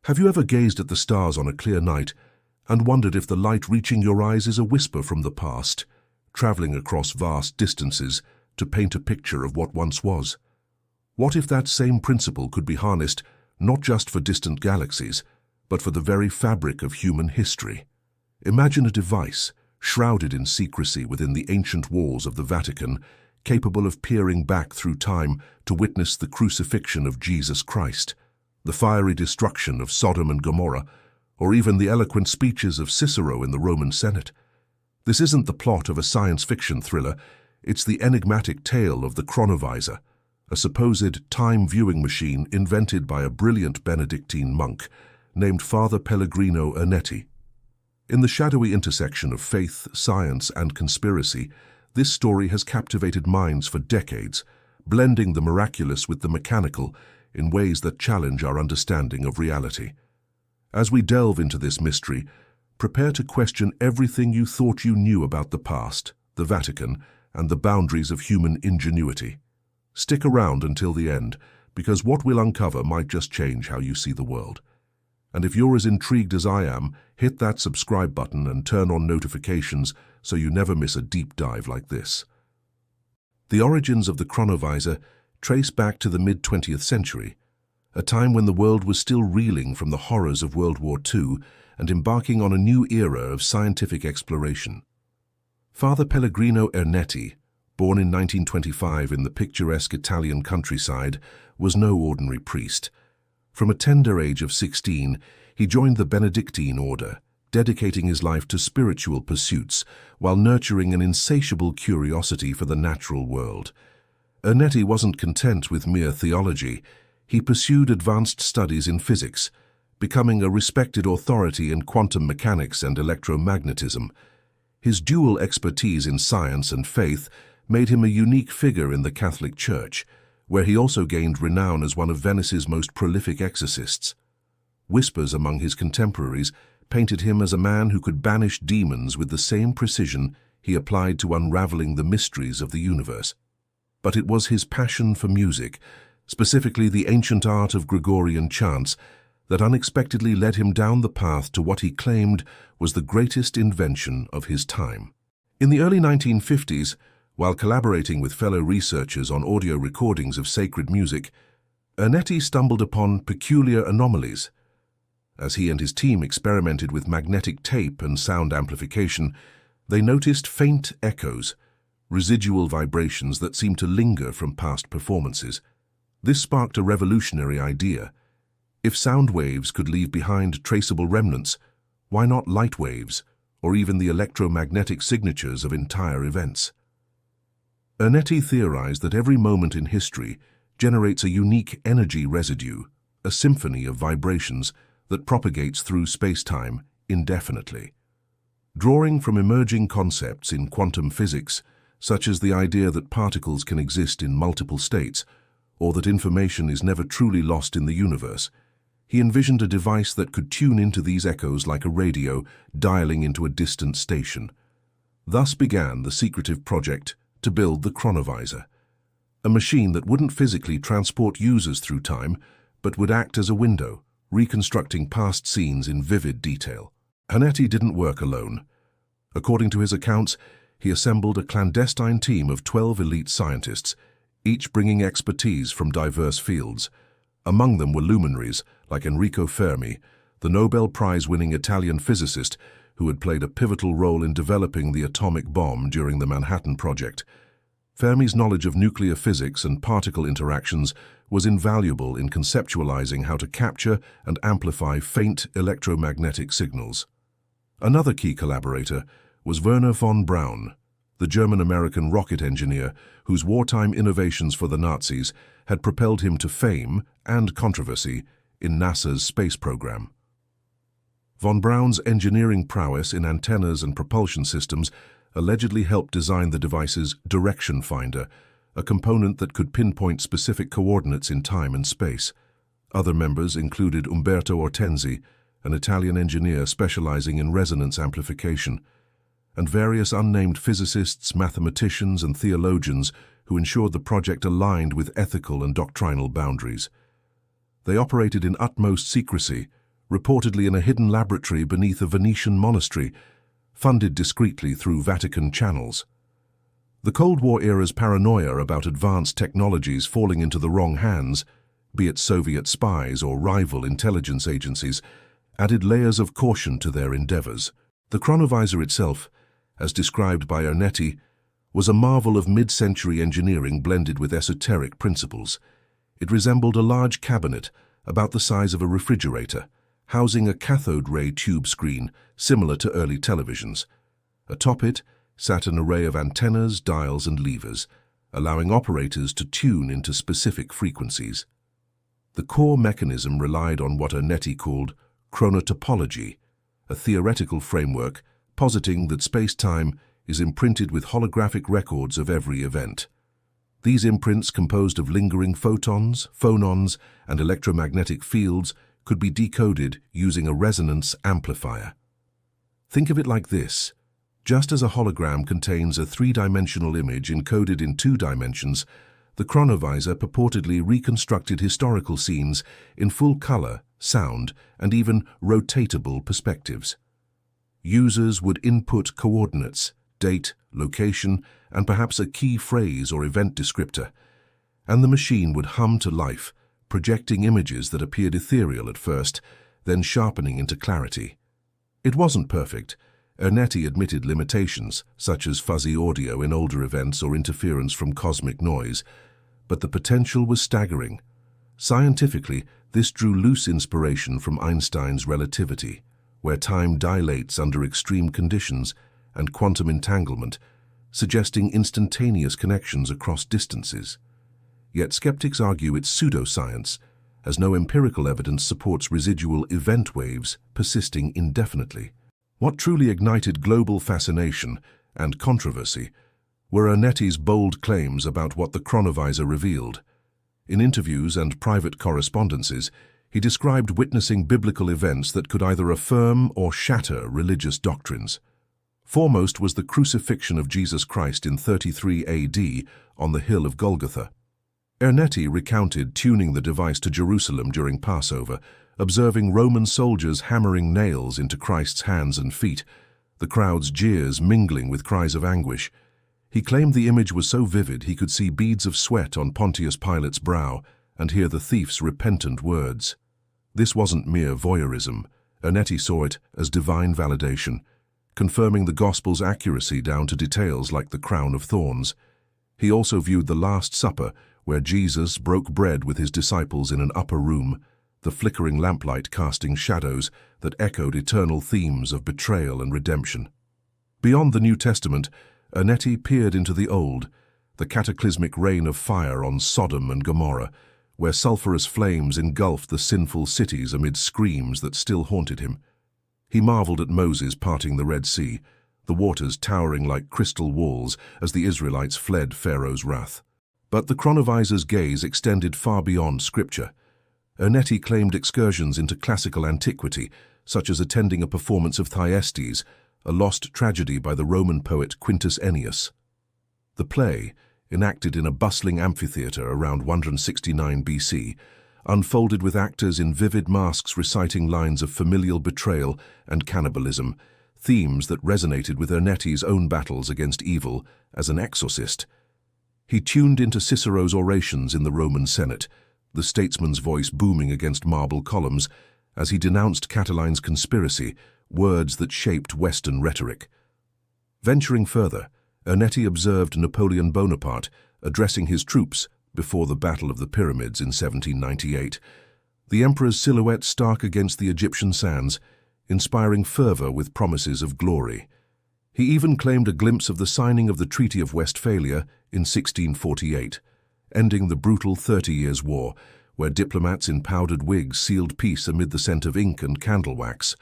Have you ever gazed at the stars on a clear night and wondered if the light reaching your eyes is a whisper from the past, traveling across vast distances to paint a picture of what once was? What if that same principle could be harnessed not just for distant galaxies, but for the very fabric of human history? Imagine a device shrouded in secrecy within the ancient walls of the Vatican, capable of peering back through time to witness the crucifixion of Jesus Christ, the fiery destruction of Sodom and Gomorrah, or even the eloquent speeches of Cicero in the Roman Senate. This isn't the plot of a science fiction thriller, it's the enigmatic tale of the Chronovisor, a supposed time-viewing machine invented by a brilliant Benedictine monk named Father Pellegrino Ernetti. In the shadowy intersection of faith, science, and conspiracy, this story has captivated minds for decades, blending the miraculous with the mechanical in ways that challenge our understanding of reality. As we delve into this mystery, prepare to question everything you thought you knew about the past, the Vatican, and the boundaries of human ingenuity. Stick around until the end, because what we'll uncover might just change how you see the world. And if you're as intrigued as I am, hit that subscribe button and turn on notifications so you never miss a deep dive like this. The origins of the Chronovisor trace back to the mid-20th century, a time when the world was still reeling from the horrors of World War II and embarking on a new era of scientific exploration. Father Pellegrino Ernetti, born in 1925 in the picturesque Italian countryside, was no ordinary priest. From a tender age of 16, he joined the Benedictine order, dedicating his life to spiritual pursuits while nurturing an insatiable curiosity for the natural world. Ernetti wasn't content with mere theology. He pursued advanced studies in physics, becoming a respected authority in quantum mechanics and electromagnetism. His dual expertise in science and faith made him a unique figure in the Catholic Church, where he also gained renown as one of Venice's most prolific exorcists. Whispers among his contemporaries painted him as a man who could banish demons with the same precision he applied to unraveling the mysteries of the universe. But it was his passion for music, specifically the ancient art of Gregorian chants, that unexpectedly led him down the path to what he claimed was the greatest invention of his time. In the early 1950s, while collaborating with fellow researchers on audio recordings of sacred music, Ernetti stumbled upon peculiar anomalies. As he and his team experimented with magnetic tape and sound amplification, they noticed faint echoes, residual vibrations that seemed to linger from past performances. This sparked a revolutionary idea. If sound waves could leave behind traceable remnants, why not light waves, or even the electromagnetic signatures of entire events? Ernetti theorized that every moment in history generates a unique energy residue, a symphony of vibrations that propagates through space-time indefinitely. Drawing from emerging concepts in quantum physics, such as the idea that particles can exist in multiple states, or that information is never truly lost in the universe, he envisioned a device that could tune into these echoes like a radio dialing into a distant station. Thus began the secretive project to build the Chronovisor, a machine that wouldn't physically transport users through time, but would act as a window, reconstructing past scenes in vivid detail. Ernetti didn't work alone. According to his accounts, he assembled a clandestine team of 12 elite scientists, each bringing expertise from diverse fields. Among them were luminaries like Enrico Fermi, the Nobel Prize-winning Italian physicist who had played a pivotal role in developing the atomic bomb during the Manhattan Project. Fermi's knowledge of nuclear physics and particle interactions was invaluable in conceptualizing how to capture and amplify faint electromagnetic signals. Another key collaborator was Wernher von Braun, the German-American rocket engineer whose wartime innovations for the Nazis had propelled him to fame and controversy in NASA's space program. Von Braun's engineering prowess in antennas and propulsion systems allegedly helped design the device's direction finder, a component that could pinpoint specific coordinates in time and space. Other members included Umberto Ortenzi, an Italian engineer specializing in resonance amplification, and various unnamed physicists, mathematicians, and theologians who ensured the project aligned with ethical and doctrinal boundaries. They operated in utmost secrecy, reportedly in a hidden laboratory beneath a Venetian monastery, funded discreetly through Vatican channels. The Cold War era's paranoia about advanced technologies falling into the wrong hands, be it Soviet spies or rival intelligence agencies, added layers of caution to their endeavors. The Chronovisor itself, as described by Ernetti, was a marvel of mid-century engineering blended with esoteric principles. It resembled a large cabinet, about the size of a refrigerator, housing a cathode ray tube screen similar to early televisions. Atop it sat an array of antennas, dials, and levers, allowing operators to tune into specific frequencies. The core mechanism relied on what Ernetti called chronotopology, a theoretical framework positing that space-time is imprinted with holographic records of every event. These imprints, composed of lingering photons, phonons, and electromagnetic fields, could be decoded using a resonance amplifier. Think of it like this. Just as a hologram contains a three-dimensional image encoded in 2 dimensions, the Chronovisor purportedly reconstructed historical scenes in full color, sound, and even rotatable perspectives. Users would input coordinates, date, location, and perhaps a key phrase or event descriptor, and the machine would hum to life, projecting images that appeared ethereal at first, then sharpening into clarity. It wasn't perfect. Ernetti admitted limitations, such as fuzzy audio in older events or interference from cosmic noise, but the potential was staggering. Scientifically, this drew loose inspiration from Einstein's relativity, where time dilates under extreme conditions, and quantum entanglement, suggesting instantaneous connections across distances. Yet skeptics argue it's pseudoscience, as no empirical evidence supports residual event waves persisting indefinitely. What truly ignited global fascination and controversy were Ernetti's bold claims about what the Chronovisor revealed. In interviews and private correspondences, he described witnessing biblical events that could either affirm or shatter religious doctrines. Foremost was the Crucifixion of Jesus Christ in 33 AD on the hill of Golgotha. Ernetti recounted tuning the device to Jerusalem during Passover, observing Roman soldiers hammering nails into Christ's hands and feet, the crowd's jeers mingling with cries of anguish. He claimed the image was so vivid he could see beads of sweat on Pontius Pilate's brow and hear the thief's repentant words. This wasn't mere voyeurism. Ernetti saw it as divine validation, confirming the Gospel's accuracy down to details like the crown of thorns. He also viewed the Last Supper, where Jesus broke bread with his disciples in an upper room, the flickering lamplight casting shadows that echoed eternal themes of betrayal and redemption. Beyond the New Testament, Ernetti peered into the Old, the cataclysmic rain of fire on Sodom and Gomorrah, where sulphurous flames engulfed the sinful cities amid screams that still haunted him. He marveled at Moses parting the Red Sea, the waters towering like crystal walls as the Israelites fled Pharaoh's wrath. But the Chronovisor's gaze extended far beyond Scripture. Ernetti claimed excursions into classical antiquity, such as attending a performance of Thyestes, a lost tragedy by the Roman poet Quintus Ennius. The play, enacted in a bustling amphitheatre around 169 BC, unfolded with actors in vivid masks reciting lines of familial betrayal and cannibalism, themes that resonated with Ernetti's own battles against evil as an exorcist. He tuned into Cicero's orations in the Roman Senate, the statesman's voice booming against marble columns as he denounced Catiline's conspiracy, words that shaped Western rhetoric. Venturing further, Ernetti observed Napoleon Bonaparte addressing his troops before the Battle of the Pyramids in 1798, the emperor's silhouette stark against the Egyptian sands, inspiring fervor with promises of glory. He even claimed a glimpse of the signing of the Treaty of Westphalia in 1648, ending the brutal 30 Years' War, where diplomats in powdered wigs sealed peace amid the scent of ink and candle wax.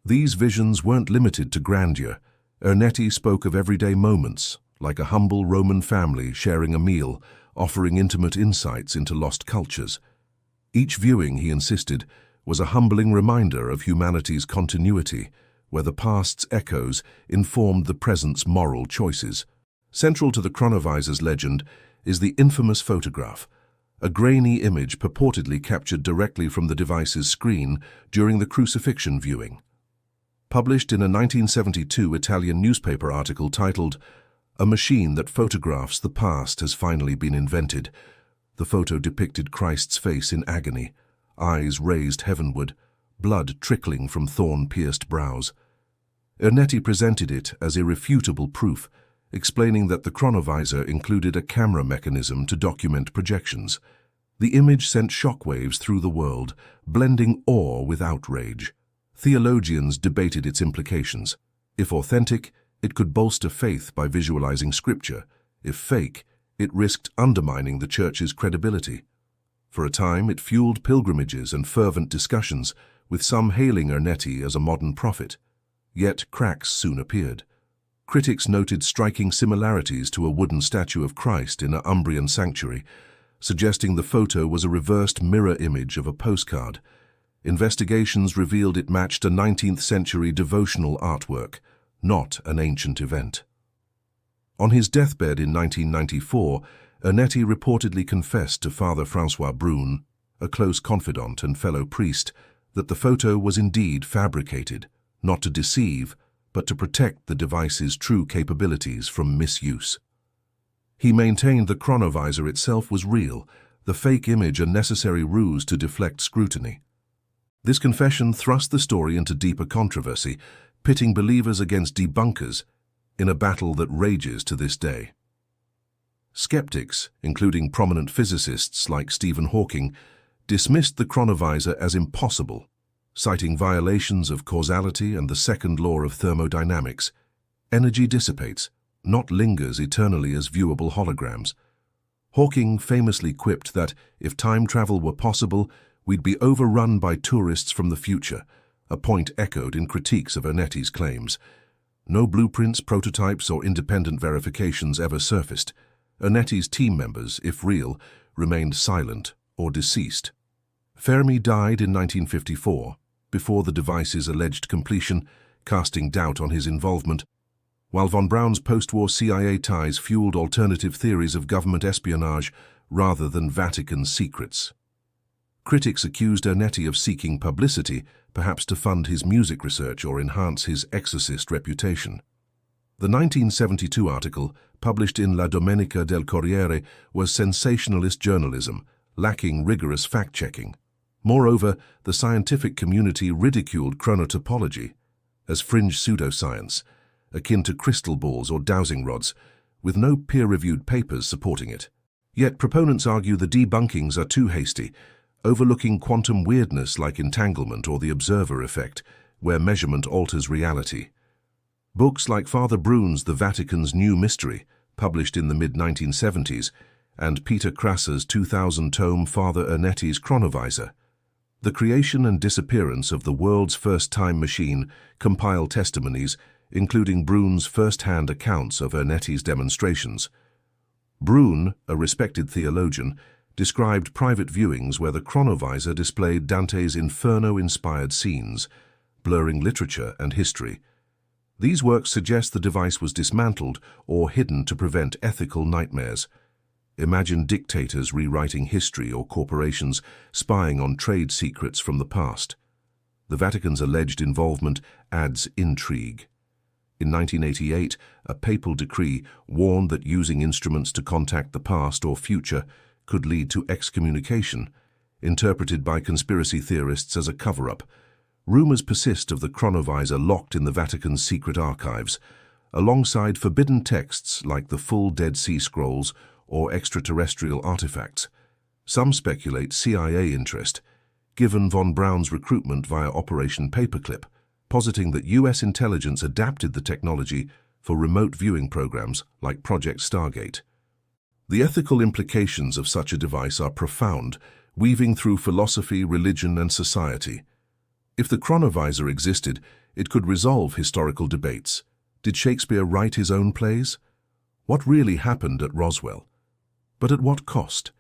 These visions weren't limited to grandeur. Ernetti spoke of everyday moments, like a humble Roman family sharing a meal, offering intimate insights into lost cultures. Each viewing, he insisted, was a humbling reminder of humanity's continuity, where the past's echoes informed the present's moral choices. Central to the Chronovisor's legend is the infamous photograph, a grainy image purportedly captured directly from the device's screen during the crucifixion viewing. Published in a 1972 Italian newspaper article titled, "A Machine That Photographs the Past Has Finally Been Invented," the photo depicted Christ's face in agony, eyes raised heavenward, blood trickling from thorn-pierced brows. Ernetti presented it as irrefutable proof, explaining that the chronovisor included a camera mechanism to document projections. The image sent shockwaves through the world, blending awe with outrage. Theologians debated its implications. If authentic, it could bolster faith by visualizing scripture. If fake, it risked undermining the Church's credibility. For a time, it fueled pilgrimages and fervent discussions, with some hailing Ernetti as a modern prophet. Yet cracks soon appeared. Critics noted striking similarities to a wooden statue of Christ in an Umbrian sanctuary, suggesting the photo was a reversed mirror image of a postcard. Investigations revealed it matched a 19th-century devotional artwork, not an ancient event. On his deathbed in 1994, Ernetti reportedly confessed to Father François Brune, a close confidant and fellow priest, that the photo was indeed fabricated, not to deceive, but to protect the device's true capabilities from misuse. He maintained the chronovisor itself was real, the fake image a necessary ruse to deflect scrutiny. This confession thrust the story into deeper controversy, pitting believers against debunkers in a battle that rages to this day. Skeptics, including prominent physicists like Stephen Hawking, dismissed the chronovisor as impossible, citing violations of causality and the second law of thermodynamics. Energy dissipates, not lingers eternally as viewable holograms. Hawking famously quipped that if time travel were possible, we'd be overrun by tourists from the future, a point echoed in critiques of Ernetti's claims. No blueprints, prototypes, or independent verifications ever surfaced. Ernetti's team members, if real, remained silent or deceased. Fermi died in 1954, before the device's alleged completion, casting doubt on his involvement, while von Braun's post-war CIA ties fueled alternative theories of government espionage rather than Vatican secrets. Critics accused Ernetti of seeking publicity, perhaps to fund his music research or enhance his exorcist reputation. The 1972 article, published in La Domenica del Corriere, was sensationalist journalism, lacking rigorous fact-checking. Moreover, the scientific community ridiculed chronotopology as fringe pseudoscience, akin to crystal balls or dowsing rods, with no peer-reviewed papers supporting it. Yet proponents argue the debunkings are too hasty, overlooking quantum weirdness like entanglement or the observer effect, where measurement alters reality. Books like Father Brune's The Vatican's New Mystery, published in the mid-1970s, and Peter Krasser's 2000-tome Father Ernetti's Chronovisor, The Creation and Disappearance of the World's First Time Machine, compile testimonies, including Brune's first-hand accounts of Ernetti's demonstrations. Brune, a respected theologian, described private viewings where the chronovisor displayed Dante's Inferno-inspired scenes, blurring literature and history. These works suggest the device was dismantled or hidden to prevent ethical nightmares. Imagine dictators rewriting history or corporations spying on trade secrets from the past. The Vatican's alleged involvement adds intrigue. In 1988, a papal decree warned that using instruments to contact the past or future could lead to excommunication, interpreted by conspiracy theorists as a cover-up. Rumors persist of the chronovisor locked in the Vatican Secret Archives, alongside forbidden texts like the full Dead Sea Scrolls or extraterrestrial artifacts. Some speculate CIA interest, given von Braun's recruitment via Operation Paperclip, positing that US intelligence adapted the technology for remote viewing programs like Project Stargate. The ethical implications of such a device are profound, weaving through philosophy, religion, and society. If the chronovisor existed, it could resolve historical debates. Did Shakespeare write his own plays? What really happened at Roswell? But at what cost?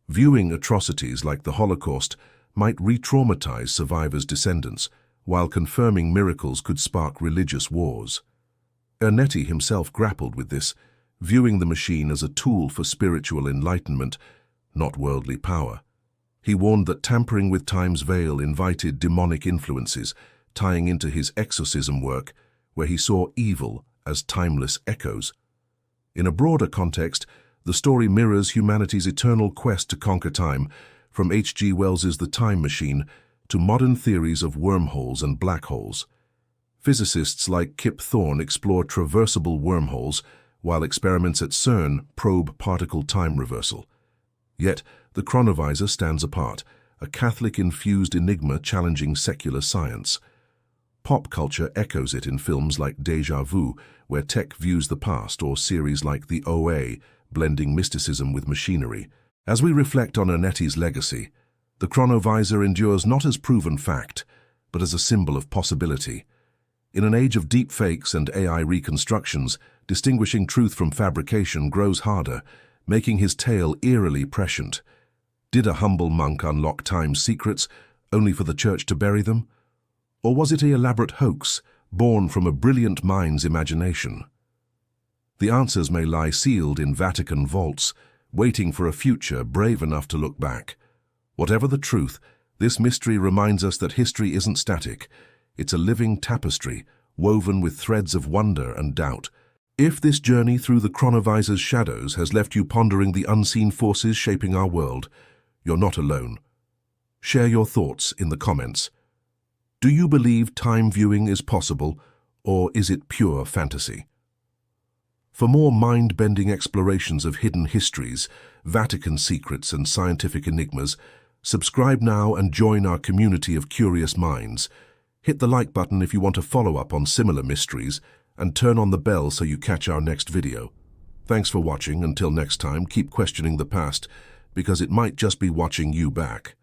Viewing atrocities like the Holocaust might re-traumatize survivors' descendants, while confirming miracles could spark religious wars. Ernetti himself grappled with this, viewing the machine as a tool for spiritual enlightenment, not worldly power. He warned that tampering with time's veil invited demonic influences, tying into his exorcism work, where he saw evil as timeless echoes. In a broader context, the story mirrors humanity's eternal quest to conquer time, from H.G. Wells's The Time Machine to modern theories of wormholes and black holes. Physicists like Kip Thorne explore traversable wormholes, while experiments at CERN probe particle time reversal. Yet, the Chronovisor stands apart, a Catholic-infused enigma challenging secular science. Pop culture echoes it in films like Déjà Vu, where tech views the past, or series like The OA, blending mysticism with machinery. As we reflect on Ernetti's legacy, the Chronovisor endures not as proven fact, but as a symbol of possibility. In an age of deepfakes and AI reconstructions, distinguishing truth from fabrication grows harder, making his tale eerily prescient. Did a humble monk unlock time's secrets, only for the church to bury them? Or was it an elaborate hoax, born from a brilliant mind's imagination? The answers may lie sealed in Vatican vaults, waiting for a future brave enough to look back. Whatever the truth, this mystery reminds us that history isn't static. It's a living tapestry, woven with threads of wonder and doubt. If this journey through the Chronovisor's shadows has left you pondering the unseen forces shaping our world, you're not alone. Share your thoughts in the comments. Do you believe time viewing is possible, or is it pure fantasy? For more mind-bending explorations of hidden histories, Vatican secrets and scientific enigmas, subscribe now and join our community of curious minds. Hit the like button if you want to follow up on similar mysteries, and turn on the bell so you catch our next video. Thanks for watching. Until next time, keep questioning the past, because it might just be watching you back.